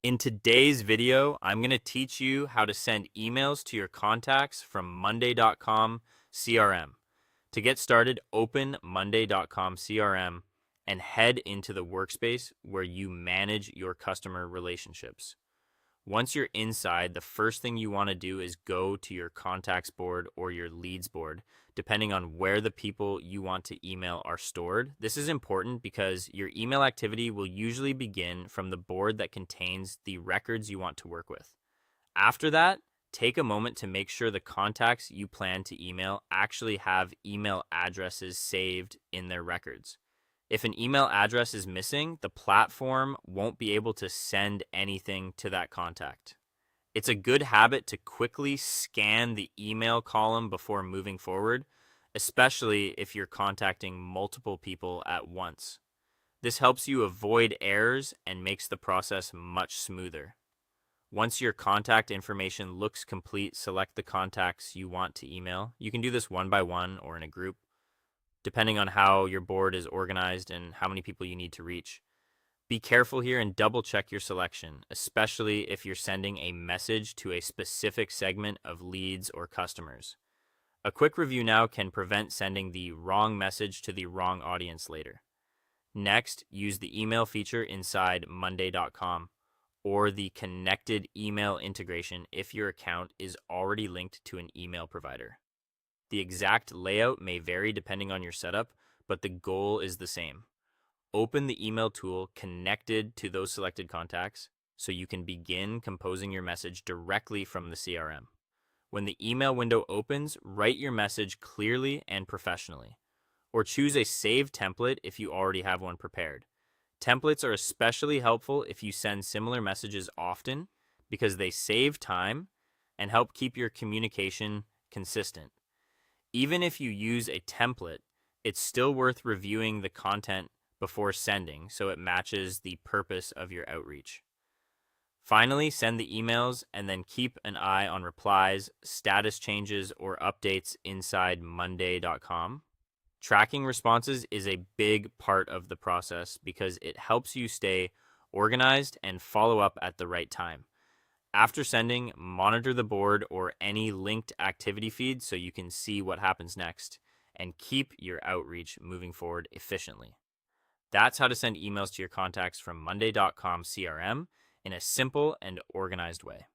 In today's video, I'm going to teach you how to send emails to your contacts from Monday.com CRM. To get started, open Monday.com CRM and head into the workspace where you manage your customer relationships. Once you're inside, the first thing you want to do is go to your contacts board or your leads board, depending on where the people you want to email are stored. This is important because your email activity will usually begin from the board that contains the records you want to work with. After that, take a moment to make sure the contacts you plan to email actually have email addresses saved in their records. If an email address is missing, the platform won't be able to send anything to that contact. It's a good habit to quickly scan the email column before moving forward, especially if you're contacting multiple people at once. This helps you avoid errors and makes the process much smoother. Once your contact information looks complete, select the contacts you want to email. You can do this one by one or in a group, depending on how your board is organized and how many people you need to reach. Be careful here and double check your selection, especially if you're sending a message to a specific segment of leads or customers. A quick review now can prevent sending the wrong message to the wrong audience later. Next, use the email feature inside Monday.com or the connected email integration if your account is already linked to an email provider. The exact layout may vary depending on your setup, but the goal is the same. Open the email tool connected to those selected contacts so you can begin composing your message directly from the CRM. When the email window opens, write your message clearly and professionally, or choose a saved template if you already have one prepared. Templates are especially helpful if you send similar messages often because they save time and help keep your communication consistent. Even if you use a template, it's still worth reviewing the content before sending so it matches the purpose of your outreach. Finally, send the emails and then keep an eye on replies, status changes, or updates inside Monday.com. Tracking responses is a big part of the process because it helps you stay organized and follow up at the right time. After sending, monitor the board or any linked activity feed so you can see what happens next and keep your outreach moving forward efficiently. That's how to send emails to your contacts from Monday.com CRM in a simple and organized way.